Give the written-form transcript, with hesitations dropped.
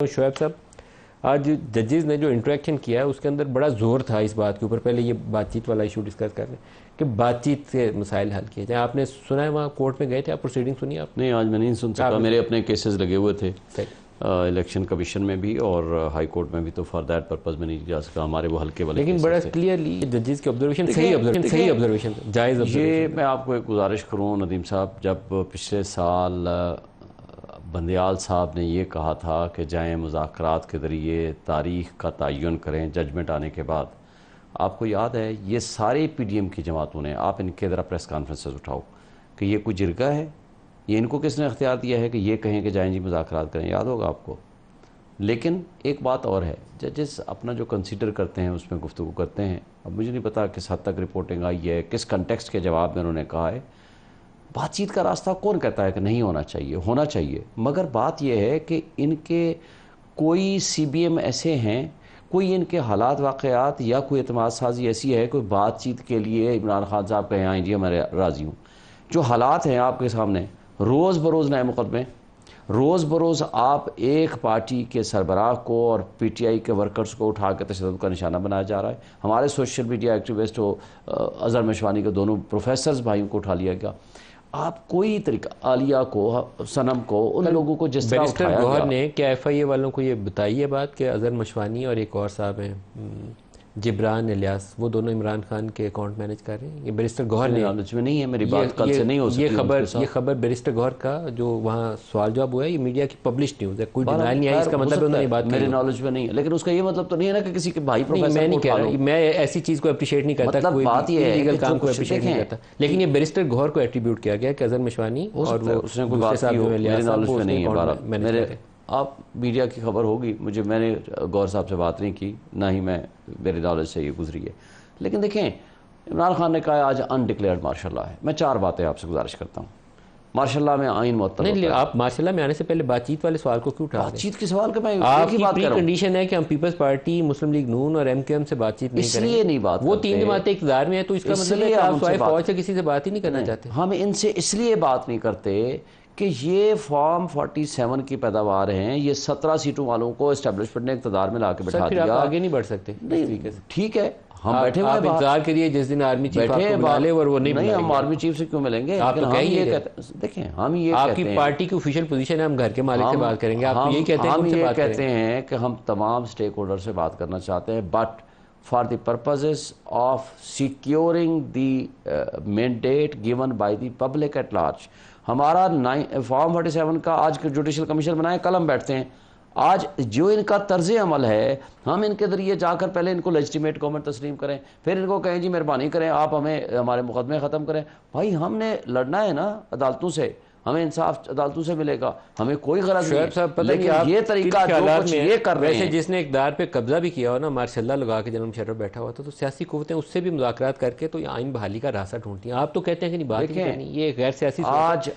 शोएब साहब, आज जजेस ने जो इंटरेक्शन किया है उसके अंदर बड़ा जोर था इस बात के ऊपर। पहले ये बातचीत वाला इशू डिस्कस कर रहे हैं कि बातचीत से मसाइल हल किए जाए। आपने सुना है वहाँ कोर्ट में गए थे, आप प्रोसीडिंग सुनी आप? नहीं, आज मैं नहीं सुन सका, मेरे अपने केसेस लगे हुए थे इलेक्शन कमीशन में भी और हाई कोर्ट में भी, तो फॉर दैट पर्पज में नहीं जा सका, हमारे वो हल्के वाले। लेकिन बड़ा क्लियरली जजेस की ऑब्जर्वेशन सही ऑब्जर्वेशन जायज़ ऑब्जर्वेशन। ये मैं आपको एक गुजारिश करूँ नदीम साहब, जब पिछले साल बंदयाल साहब ने ये कहा था कि जाएं मुज़ाकरात के ज़रिए तारीख़ का तयन करें जजमेंट आने के बाद, आपको याद है ये सारे पीडीएम की जमातों ने, आप इनके ज़रा प्रेस कॉन्फ्रेंसेस उठाओ कि ये कोई जिरगा है, ये इनको किसने अख्तियार दिया है कि ये कहें कि जाएं जी मुज़ाकरात करें, याद होगा आपको। लेकिन एक बात और है, जजेस अपना जो कंसीडर करते हैं उसमें गुफ्तगू करते हैं। अब मुझे नहीं पता किस हद तक रिपोर्टिंग आई है, किस कंटेक्स्ट के जवाब में उन्होंने कहा है। बातचीत का रास्ता कौन कहता है कि नहीं होना चाहिए, होना चाहिए, मगर बात यह है कि इनके कोई सीबीएम ऐसे हैं, कोई इनके हालात वाक़यात या कोई एतमाद साजी ऐसी है, कोई बातचीत के लिए इमरान खान साहब कहें हाँ जी मैं राज़ी हूँ। जो हालात हैं आपके सामने, रोज़ बरोज़ नए मुकदमे, रोज़ बरोज़ आप एक पार्टी के सरबराह को और पीटीआई के वर्कर्स को उठा के तशद्दुद का निशाना बनाया जा रहा है। हमारे सोशल मीडिया एक्टिविस्ट हो अज़हर मशवानी के दोनों प्रोफेसर्स भाइयों को उठा लिया गया। आप कोई तरीका, आलिया को, सनम को, उन लोगों को जिस तरह उठाया गौहर ने क्या एफआईए वालों को ये बताई है बात कि अज़हर मशवानी और एक और साहब हैं जिब्रान इलियास, वो दोनों इमरान खान के अकाउंट मैनेज कर रहे हैं? ये बैरिस्टर गौहर ने, नॉलेज में नहीं है, मेरी बात कल से नहीं हो सकती। ये खबर बैरिस्टर गौहर का जो वहाँ सवाल जवाब हुआ है, ये मीडिया की पब्लिश न्यूज़ है, कोई डिनाइल नहीं है, इसका मतलब उन्होंने बात मेरे नॉलेज में नहीं है। लेकिन उसका ये मतलब तो नहीं है ना कि किसी के भाई प्रोफेसर। मैं नहीं कह रहा, मैं ऐसी चीज़ को अप्रिशिएट नहीं करता, मतलब बात ये है लीगल काम को अप्रिशिएट नहीं करता, लेकिन ये बैरिस्टर गौहर को एट्रीब्यूट किया गया कि अज़हर मशवानी और वो उसने कोई बात की हो, मेरे नॉलेज में नहीं है। मेरे आप मीडिया की खबर होगी, मैंने गौर साहब से बात नहीं की, ना ही मेरे नॉलेज से ये गुजरी है। लेकिन देखें, इमरान खान ने कहा आज अनडिक्लेयर्ड मार्शल लॉ है। मैं चार बातें आपसे गुजारिश करता हूँ। मार्शल लॉ में आइन मुअत्तल नहीं, आप मार्शल लॉ में आने से पहले बातचीत वाले सवाल को क्यों उठा रहे हैं? बातचीत के सवाल का मैं आपकी प्री कंडीशन है कि हम पीपल्स पार्टी, मुस्लिम लीग नून और एमकेएम से बातचीत नहीं करेंगे, इसलिए नहीं बात। वो तीन जमातें इक़्तिदार में है, तो इसका मतलब है कि आप स्वाए फौज से किसी से बात ही नहीं करना चाहते। हम इनसे इसलिए बात नहीं करते कि ये फॉर्म 47 की पैदावार हैं, ये 17 सीटों वालों को एस्टेब्लिशमेंट ने इक़्तिदार में लाके बैठा दिया। आप आगे नहीं बढ़ सकते इस तरीके से। ठीक है, हम बैठे हुए इंतजार करिए जिस दिन आर्मी चीफ आपको बुला ले, और वो नहीं, हम आर्मी चीफ से क्यों मिलेंगे? आप तो कहिए, देखें, हम ये आपकी पार्टी की ऑफिशियल पोजीशन है, हम घर के मालिक से बात करेंगे, आप यही कहते हैं, हम ये कहते हैं कि हम तमाम स्टेक होल्डर से बात करना चाहते हैं, but for the purposes of securing the mandate given by the public at large. हमारा फॉर्म 47 का आज जुडिशल कमीशन बनाए, कल हम बैठते हैं। आज जो इनका तर्ज अमल है, हम इनके ज़रिए जाकर पहले इनको लेजिटिमेट गवर्नमेंट तस्लीम करें, फिर इनको कहें जी मेहरबानी करें आप हमें हमारे मुकदमे ख़त्म करें। भाई हमने लड़ना है ना अदालतों से, हमें इंसाफ अदालतों से मिलेगा, हमें कोई गरज नहीं। लेकिन ये तरीका जो कुछ ये कर रहे हैं, जिसने इक़्तिदार पे कब्जा भी किया हो ना, मार्शल लॉ लगा के जनरल मुशर्रफ बैठा हुआ था, तो सियासी कुव्वतें उससे भी मुज़ाकरात करके तो आइन बहाली का रास्ता ढूंढती हैं। आप तो कहते हैं कि नहीं बात नहीं करनी, ये गैर सियासी। आज